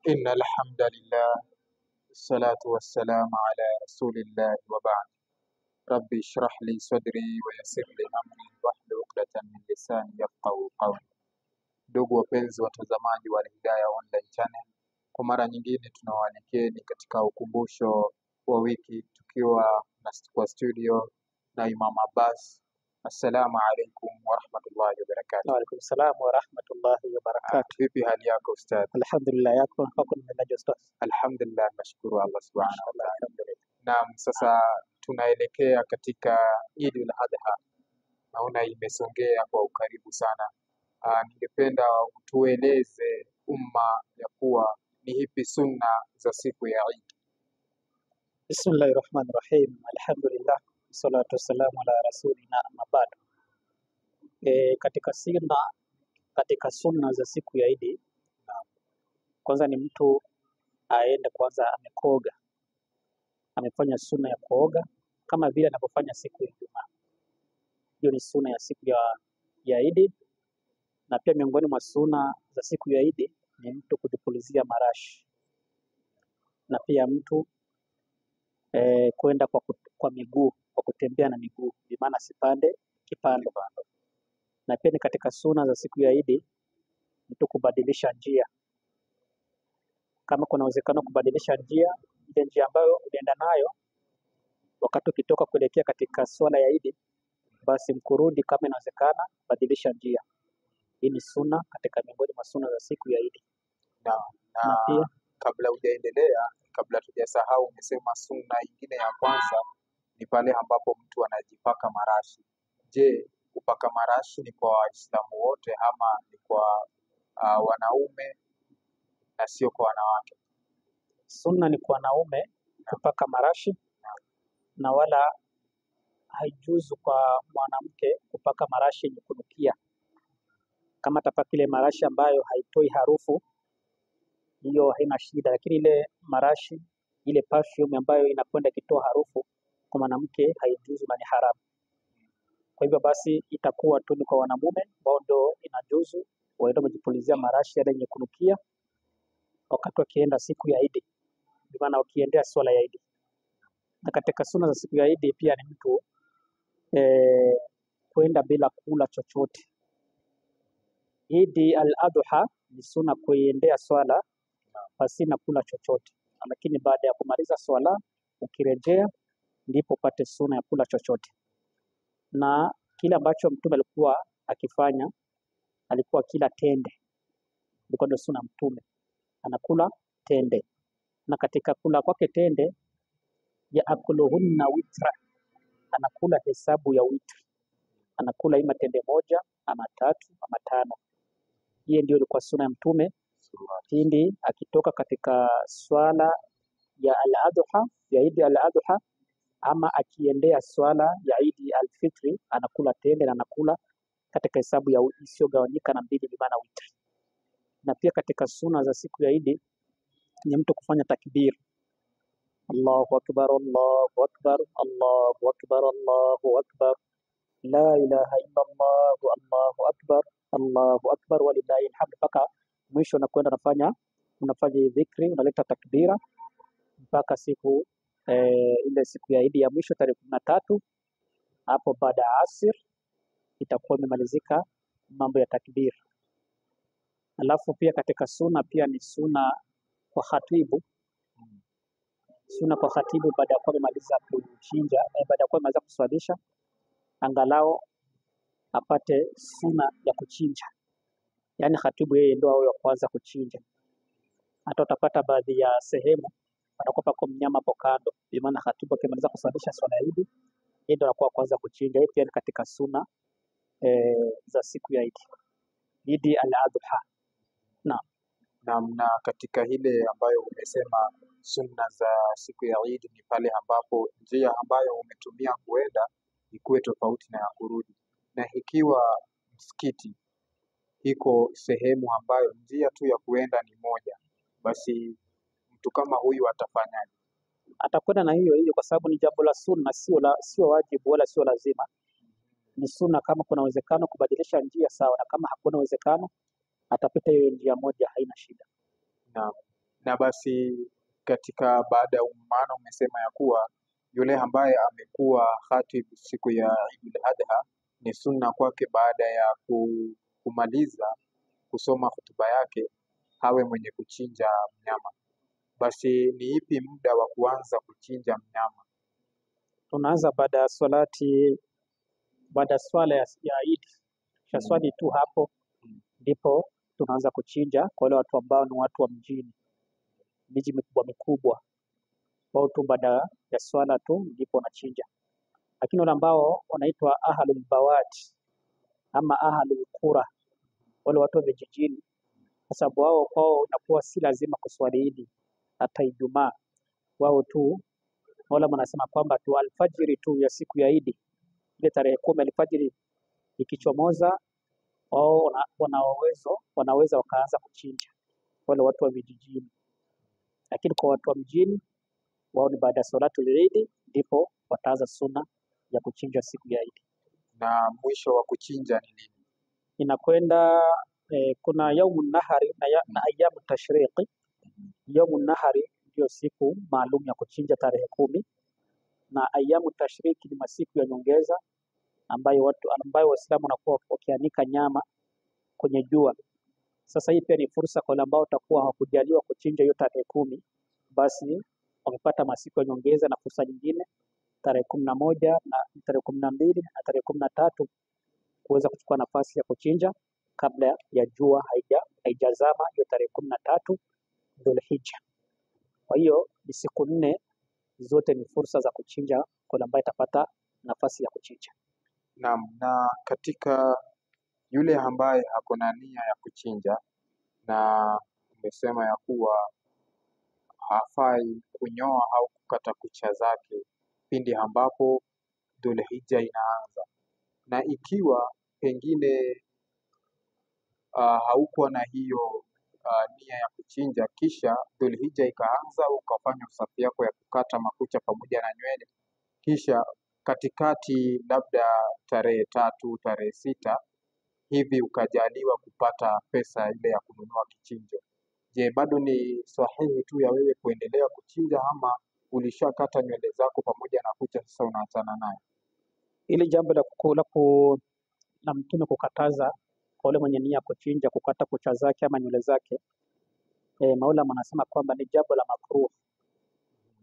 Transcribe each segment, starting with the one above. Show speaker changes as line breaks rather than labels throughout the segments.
إن الحمد لله الصلاة والسلام على رسول الله وبعد. ربي اشرح لي صدري ويسر لي أمري واحلل عقدة من lisani yafqahu qawli. Ndugu wapenzi watazamaji wa Al-Hidayah Online Channel, kwa mara nyingine tunawaalikeni katika ukumbusho wa wiki tukiwa kwa studio na Imam Abbas. Assalamu alaikum wa rahmatullahi wa barakatuh.
Wa alaikum salam wa rahmatullahi wa barakatuh.
Vipi hali yako ustadh?
Alhamdulillah, yako hako nimenaje ustadh?
Alhamdulillah, nashukuru Allah subhanahu wa ta'ala. Naam, sasa tunaelekea katika Eid al-Adha. Naona imesongea kwa ukaribu sana. Ningependa tueleze umma ya kuwa ni hipi sunna za siku ya Eid.
Bismillahir Rahmanir Rahim. Alhamdulillah, salatu wassalamu ala rasulina amma ba'd. Katika sunna za siku ya Eid, kwanza ni mtu aende kwanza amekoga. Amefanya sunna ya kuoga kama vile anavyofanya siku ya Ijumaa. Hiyo ni sunna ya siku ya Eid. Na pia miongoni mwa sunna za siku ya Eid ni mtu kujipulizia marashi, na pia mtu kwenda kwa miguu, kwa kutembea na miguu, bi maana sipande kipando. Na pia ni katika sunna za siku ya Eid mtu kubadilisha njia, kama kuna uwezekano kubadilisha njia, ile njia ambayo unaenda nayo wakati ukitoka kuelekea katika swala ya Eid, basi mkurudi kama inawezekana badilisha njia. Hii ni sunna katika miongoni mwa sunna za siku ya Eid.
Na
pia
kabla hujaendelea, kabla tujasahau, umesema sunna nyingine ya kwanza ni pale ambapo mtu anajipaka marashi. Je, kupaka marashi ni kwa Waislamu wote ama ni kwa wanaume na sio kwa wanawake?
Sunna ni kwa wanaume kupaka marashi, na wala haijuzu kwa mwanamke kupaka marashi yenye kunukia. Kama atapaka ile marashi ambayo haitoi harufu, hiyo haina shida, lakini ile marashi, ile perfume ambayo inakwenda ikitoa harufu, kwa mwanamke haijuzu na ni haramu. Kwa hivyo basi itakuwa tu ni kwa wanamume ambao ndio inajuzu waende kujipulizia marashi yale yenye kunukia wakati wakienda siku ya Eid, kwa maana ukiendea swala ya Eid. Na katika sunna za siku ya Eid pia ni mtu kwenda bila kula chochote. Eid al-Adha ni sunna kuendea swala pasina kula chochote, lakini baada ya kumaliza swala ukirejea ndipo upate sunna ya kula chochote. Na kile ambacho Mtume alikuwa akifanya, alikuwa kila tende, ilikuwa ndio sunna Mtume, anakula tende. Na katika kula kwake tende, ya akuluhunna witra, anakula hesabu ya witri, anakula ima tende moja ama tatu ama tano. Hiyo ndio ilikuwa sunna ya Mtume pindi akitoka katika swala ya al-Adha, ya Eid al-Adha, ama akiendea swala ya Eid al-Fitri, anakula tende na anakula katika hesabu ya isiyogawanyika na mbili, bi maana witri. Na pia katika sunna za siku ya Eid ni mtu kufanya takbir, Allahu akbar, Allahu akbar, Allahu akbar, Allahu akbar, la ilaha illa Allah, Allahu akbar, Allahu akbar, walillahi alhamd, mpaka mwisho unakwenda unafanya dhikri, unaleta takbira mpaka siku ile siku ya Eid ya mwisho tarehe 13. Hapo baada ya asir itakuwa imemalizika mambo ya takbir. Alafu pia katika sunna pia ni sunna kwa khatibu, sunna kwa khatibu baada ya kuwa amemaliza kuchinja, baada ya kuwa amemaliza kuswalisha, angalau apate sunna ya kuchinja. Yaani khatibu yeye ndio awe wa kwanza kuchinja. Hata utapata baadhi ya sehemu anakuwa pako mnyama hapo kando, bi maana khatibu akimaliza kuswalisha swala ya Eid, yeye ndio anakuwa kwanza kuchinja. Hii pia ni katika sunna za siku ya Eid, Eid al-Adha.
Na katika ile ambayo umesema sunna za siku ya Eid ni pale ambapo njia ambayo umetumia kuenda ikuwe tofauti na ya kurudi. Na ikiwa msikiti iko sehemu ambayo njia tu ya kuenda ni moja, basi mtu kama huyu atafanyaje?
Atakwenda na hiyo hiyo, kwa sababu ni jambo la sunna, sio wajibu wala sio lazima. Ni sunna. Kama kuna uwezekano kubadilisha njia sawa, na kama hakuna uwezekano atapita hiyo njia moja, haina shida.
Na basi katika baada ya maana umesema ya kuwa yule ambaye amekuwa khatib siku ya Eid al-Adha ni sunna kwake baada ya kumaliza kusoma hotuba yake hawe mwenye kuchinja mnyama. Basi ni ipi muda wa kuanza kuchinja mnyama?
Tunaanza baada ya swalati, baada ya swala ya Eid. Swali tu hapo ndipo tunaanza kuchinja kwa wale watu ambao ni watu wa mjini, miji mikubwa mikubwa, wao tu baada ya swala tu ndipo wanachinja. Lakini wale ambao wanaitwa ahlul bawati ama ahlul qura, wale watu wa vijijini, kwa sababu wao kwao inakuwa si lazima kuswali Eid hata Ijumaa, wao tu wala wanasema kwamba tu alfajiri tu ya siku ya Eid, ile tarehe 10 alfajiri ikichomoza, wao wanaweza wakaanza kuchinja, wale watu wa vijijini. Lakini kwa watu wa mjini, wao ni baada ya salatul Eid ndipo wataanza sunna ya kuchinja siku ya Eid.
Na mwisho wa kuchinja ni lini?
Inakwenda kuna yaumun nahari na ayamu tashriqi. Yaumun nahari ndio siku maalum ya kuchinja tarehe 10, na ayamu tashriki ni masiku ya nyongeza ambayo Waislamu wanakuwa wakianika nyama kwenye jua. Sasa hii pia ni fursa kwa wale ambao watakuwa hawakujaliwa kuchinja hiyo tarehe 10, basi wamepata masiku ya nyongeza na fursa nyingine tarehe 11 na tarehe 12 na tarehe 13 kuweza kuchukua nafasi ya kuchinja kabla ya jua haijazama hiyo tarehe 13 Dhulhijja. Kwa hiyo ni siku 4 zote ni fursa za kuchinja kwa ambaye atapata nafasi ya kuchinja.
Naam, na katika yule ambaye hako na nia ya kuchinja na umesema ya kuwa hafai kunyoa au kukata kucha zake pindi ambapo Dhulhijja inaanza, na ikiwa pengine haukuwa na hiyo nia ya kuchinja, kisha Dhulhijja ikaanza ukafanya usafi yako ya kukata makucha pamoja na nywele, kisha katikati labda tarehe 3, tarehe 6 hivi ukajaliwa kupata pesa ile ya kununua kichinjo, je, bado ni sahihi tu ya wewe kuendelea kuchinja ama ulishakata nywele zako pamoja na kucha sasa unaachana nayo?
Ili jambo la Mtume kukataza kwa yule mwenye nia kuchinja kukata kucha zake ama nywele zake, maulama wanasema kwamba ni jambo la makruh,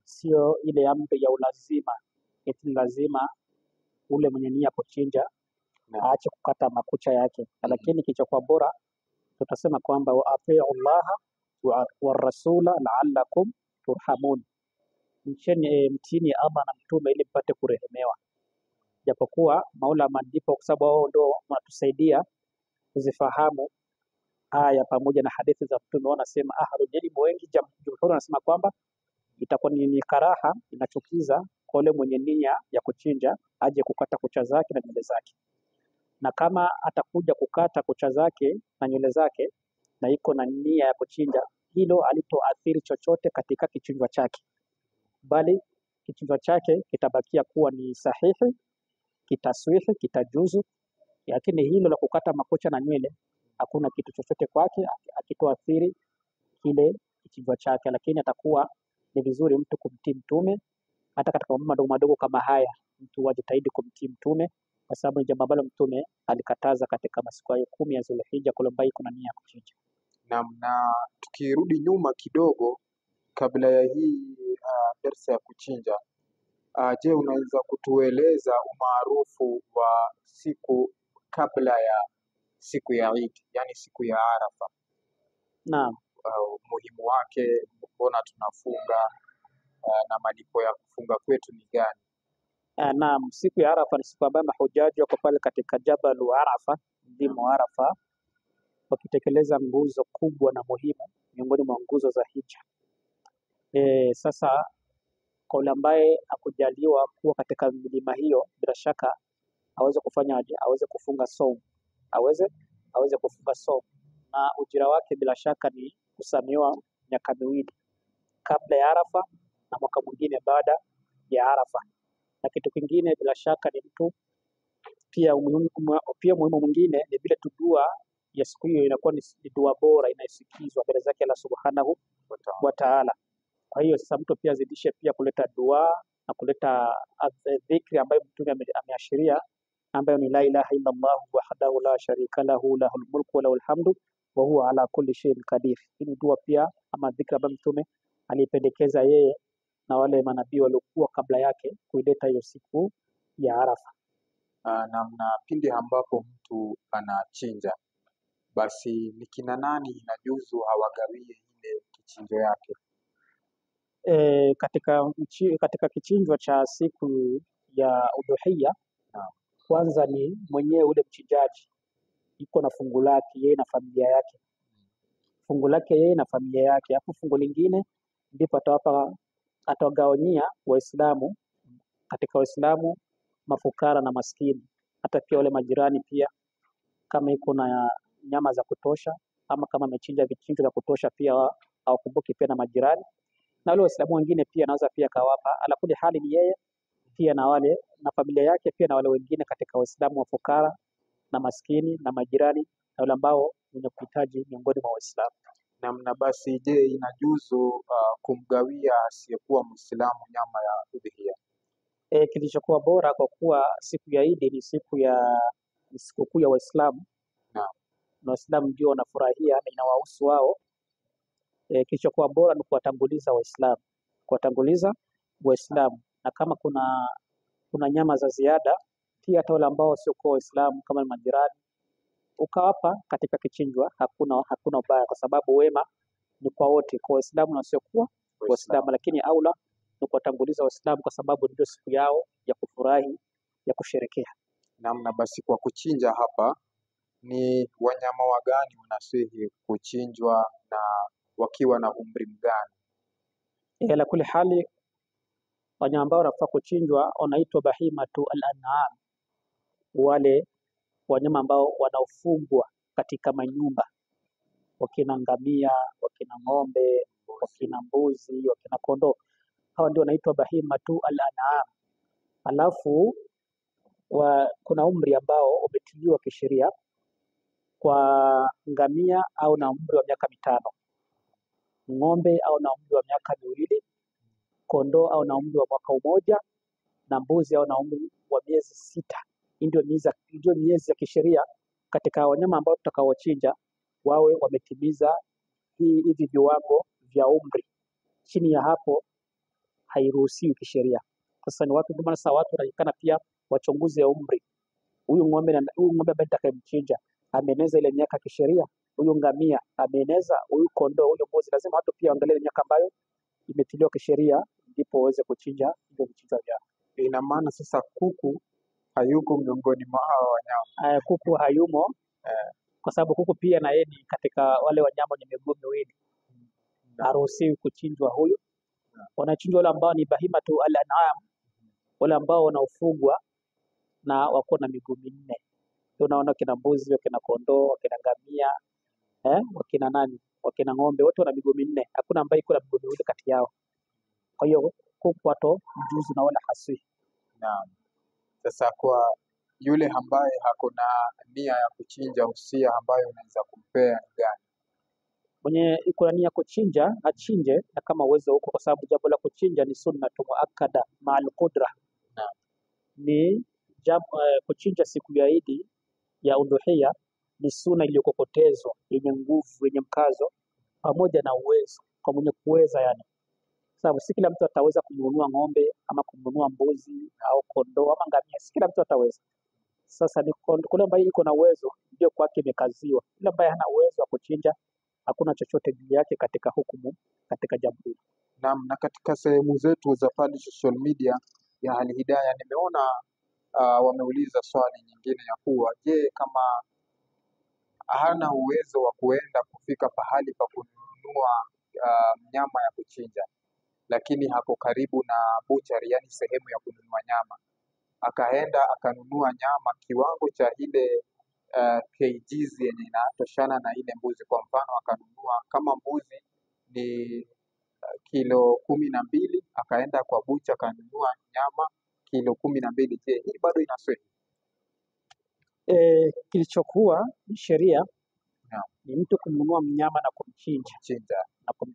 sio ile amri ya ulazima eti lazima ule mwenye nia kuchinja aache kukata makucha yake. Lakini kilichokuwa bora tutasema kwamba wa atiu Allah wa rasula la'allakum turhamun, mtini Allah na mtume ili mpate kurehemewa. Japokuwa maulama ndipo kwa sababu wao ndio wanatusaidia kuzifahamu aya pamoja na hadithi za mtume, wanasema ahlul ilm wengi jumhur wanasema kwamba itakuwa ni karaha, inachukiza kwa yule mwenye nia ya kuchinja aje kukata kucha zake na nywele zake, na kama atakuja kukata kucha zake na nywele zake na iko na nia ya kuchinja, hilo halitoathiri chochote katika kichinjwa chake, bali kichinjwa chake kitabakia kuwa ni sahihi, kitaswihi, kitajuzu. Lakini hilo la kukata makucha na nywele hakuna kitu chochote kwake, akitoathiri kile kichinjwa chake. Lakini atakuwa ni vizuri mtu kumtii mtume hata katika mambo madogo madogo kama haya, mtu ajitahidi kumtii mtume, kwa sababu ni jambo ambalo mtume alikataza katika masiku ya 10 ya Dhulhijja kwa ambaye kuna nia kuchinja.
Na tukirudi nyuma kidogo kabla ya hii darsa ya kuchinja, je, unaweza kutueleza umaarufu wa siku kabla ya siku ya Eid, yani siku ya Arafa?
Naam.
Umuhimu wake, mbona tunafunga na malipo ya kufunga kwetu ni gani?
Naam, siku ya Arafa ni siku ambayo mahujaji wako pale katika Jabalu Arafa, mlima Arafa, wakitekeleza nguzo kubwa na muhimu miongoni mwa nguzo za hija. Sasa kwa yule ambaye hakujaliwa kuwa katika milima hiyo, bila shaka aweze kufanya aje, aweze kufunga saumu, aweze kufunga saumu, na ujira wake bila shaka ni kusamehewa miaka 2 kabla ya Arafa na mwaka mwingine baada ya Arafa. Na kitu kingine bila shaka ni mtu pia muhimu mwingine ni vile dua ya siku hiyo inakuwa ni dua bora inayosikizwa mbele zake Allah Subhanahu wa taala. Kwa hiyo sasa mtu pia azidishe pia kuleta dua na kuleta dhikri ambayo Mtume ameashiria, ambayo ni la ilaha illa Allah wahdahu la sharika lahu lahul mulku wa lahul hamdu wa huwa ala kulli shay'in qadir. Hii ni dua pia ama dhikri ambayo Mtume alipendekeza yeye na wale manabii waliokuwa kabla yake kuileta hiyo siku ya Arafa.
Na pindi ambapo mtu anachinja, basi ni kina nani inajuzu hawagawie ile kichinjo yake?
Katika kichinjwa cha siku ya udhuhiya, kwanza ni mwenyewe ule mchinjaji yuko na fungu lake yeye na familia yake, fungu lake yeye na familia yake, hapo fungu lingine ndipo atawagawanyia Waislamu, katika Waislamu mafukara na maskini, hata pia wale majirani pia, kama iko na nyama za kutosha ama kama amechinja vichinjo vya kutosha pia awakumbuke pia na majirani, na wale Waislamu wengine pia anaweza pia kawapa. Ala kuli hali ni yeye pia na wale na familia yake pia na wale wengine katika Waislamu wafukara na maskini na majirani na wale ambao wenye kuhitaji miongoni mwa Waislamu.
Na basi je, inajuzu kumgawia asiyekuwa Muislamu nyama ya udhiya?
Kilichokuwa bora kwa kuwa siku ya Idi ni sikukuu ya Waislamu na Waislamu ndio wanafurahia na inawahusu wao. Kilichokuwa bora ni kuwatanguliza Waislamu, na kama kuna nyama za ziada pia hata wale ambao sio kwa Waislamu kama majirani ukawapa katika kichinjwa, hakuna ubaya, kwa sababu wema ni kwa wote, kwa Waislamu na sio kwa Waislamu, lakini aula ni kuwatanguliza Waislamu kwa sababu ndio siku yao ya kufurahi, ya kusherekea.
Na basi kwa kuchinja hapa, ni wanyama wagani wanasihi kuchinjwa na wakiwa na umri mgani?
Ala kuli hali wanyama ambao wanafaa kuchinjwa wanaitwa bahimatu al-an'am, wale wanyama ambao wanaofugwa katika manyumba, wakina ngamia, wakina ng'ombe, wakina mbuzi, wakina kondoo, hawa ndio wanaitwa bahimatu al-an'am. Alafu kuna umri ambao umetiliwa kisheria kwa ngamia au na umri wa miaka 5, ng'ombe au na umri wa miaka 2, kondoo au na umri wa mwaka 1, na mbuzi au na umri wa miezi 6. Hii ndio miezi ya kisheria katika wanyama ambao tutakaowachinja, wawe wametimiza hivi viwango vya umri. Chini ya hapo hairuhusiwi kisheria. Sasa ni watu kama sasa, watu wanaikana pia wachunguzi ya umri. Huyu ng'ombe ambaye nitakayemchinja ameeneza ile miaka kisheria, huyu ngamia ameeneza, huyu kondoo, huyu mbuzi, lazima watu pia waangalie miaka ambayo imetiliwa kisheria ndipo waweze kuchinja ndio vichinja vyao.
Ina maana sasa kuku hayuko miongoni mwa hao wanyama?
Kuku hayumo, kwa sababu kuku pia na yeye ni katika wale wanyama wenye miguu miwili, haruhusiwi kuchinjwa huyu. Wanachinjwa wale ambao ni bahimatu al-an'am, wale ambao wanaofugwa na wako na miguu 4. Unaona kina mbuzi, wakina kondoo, wakina ngamia, wakina ng'ombe, wote wana miguu 4. Hakuna ambaye iko na miguu 2 kati yao. Kwa hiyo kuku wato mjuzu na wala haswi.
Naam. Sasa kwa yule ambaye hakuna nia ya kuchinja, usia ambayo unaweza kumpea ni gani?
Mwenye iko na nia kuchinja achinje na kama uwezo huko, kwa sababu jambo la kuchinja ni sunnatu muakkada ma'al qudra.
Naam.
Ni kuchinja siku ya Idi ya udhuhiya ni sunna iliyokokotezwa yenye nguvu, yenye mkazo, pamoja na uwezo kwa mwenye kuweza, yani sababu si kila mtu ataweza kununua ng'ombe ama kununua mbuzi au kondoo ama ngamia, si kila mtu ataweza. Sasa ni kule ambaye iko na uwezo ndio kwake imekaziwa. Yule ambaye hana uwezo wa kuchinja hakuna chochote juu yake katika hukumu katika jambo hili.
Naam. Na katika sehemu zetu za pale social media ya Al Hidayah nimeona wameuliza swali nyingine ya kuwa, je, kama hana uwezo wa kuenda kufika pahali pa kununua nyama ya kuchinja, lakini hako karibu na butchery, yani sehemu ya kununua nyama, akaenda akanunua nyama kiwango cha ile kgs yenye inatoshana na ile mbuzi. Kwa mfano akanunua kama mbuzi ni kilo 12, akaenda kwa bucha akanunua nyama kilo 12. Je, hii bado inaswali?
Kilichokuwa sheria ni mtu kununua mnyama na kumchinja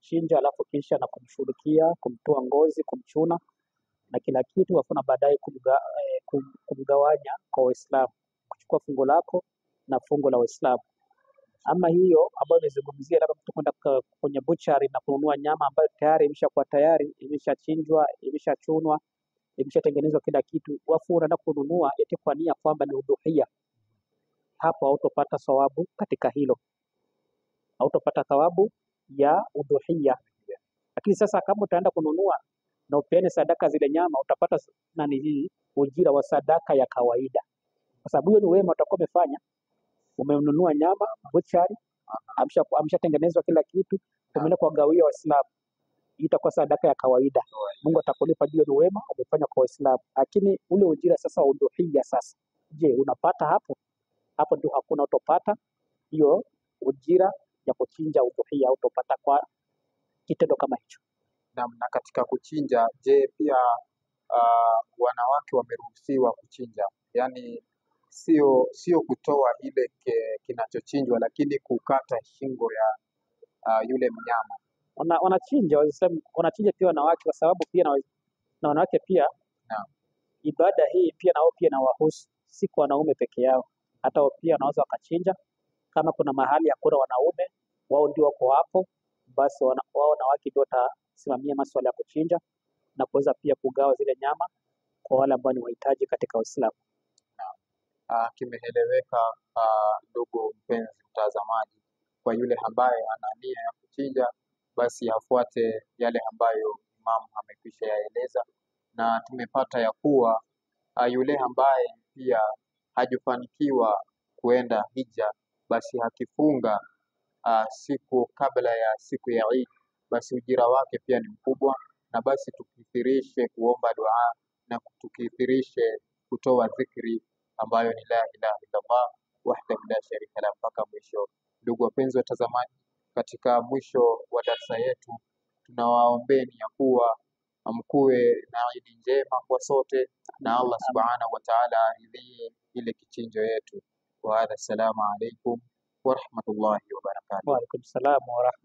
kumchinja, alafu kisha na kumshughulikia, kumtoa ngozi, kumchuna na kila kitu, alafu na baadaye kumgawanya kwa Waislamu, kuchukua fungu lako na fungu la Waislamu. Ama hiyo ambayo nimezungumzia, labda mtu kwenda kwenye butchery na kununua nyama ambayo tayari imeshakuwa tayari, imeshachinjwa, imeshachunwa, imeshatengenezwa kila kitu, wafu unaenda kununua eti kwa nia kwamba ni udhuhia, hapo hautopata thawabu katika hilo, hautopata thawabu ya udhuhia. Lakini sasa kama utaenda kununua na upeane sadaka zile nyama, utapata ujira wa sadaka ya kawaida, kwa sababu hiyo ni wema utakuwa umefanya. Umenunua nyama butchery, ameshatengenezwa kila kitu, umeenda kuwagawia Waislamu, itakuwa sadaka ya kawaida. Mungu atakulipa juu ya wema umefanya kwa Waislamu. Lakini ule ujira sasa udhuhia, sasa je, unapata hapo? Hapo ndio hakuna, utopata hiyo ujira ya kuchinja udhuhia, utopata kwa kitendo kama hicho.
Na katika kuchinja, je, pia wanawake wameruhusiwa kuchinja? Yaani sio kutoa ile kinachochinjwa, lakini kukata shingo ya yule mnyama.
Wanachinja wanachinja pia wanawake, kwa sababu pia na wanawake pia ibada hii pia nao pia inawahusu, si kwa wanaume peke yao, hata wao pia wanaweza wakachinja. Kama kuna mahali hakuna wanaume, wao ndio wako hapo, basi wao wanawake ndio watasimamia masuala ya kuchinja na kuweza pia kugawa zile nyama kwa wale ambao ni wahitaji katika Uislamu.
Kimeeleweka ndugu mpenzi mtazamaji. Kwa yule ambaye ana nia ya kuchinja, basi afuate yale ambayo Imam amekwisha yaeleza, na tumepata ya kuwa yule ambaye pia hajafanikiwa kuenda hija, basi akifunga siku kabla ya siku ya Eid, basi ujira wake pia ni mkubwa. Na basi tukithirishe kuomba dua na tukithirishe kutoa dhikri ambayo ni la ilaha illallah wahdahu la sharika la, mpaka mwisho. Ndugu wapenzi watazamaji, katika mwisho wa darasa yetu tunawaombeni ya kuwa mkuwe na Eid njema kwa sote, na Allah subhanahu wa ta'ala aridhie ile kichinjo yetu. Wa hadha, assalamu alaikum wa rahmatullahi wa barakatuh.
Wa alaikum salaam wa rahmatullahi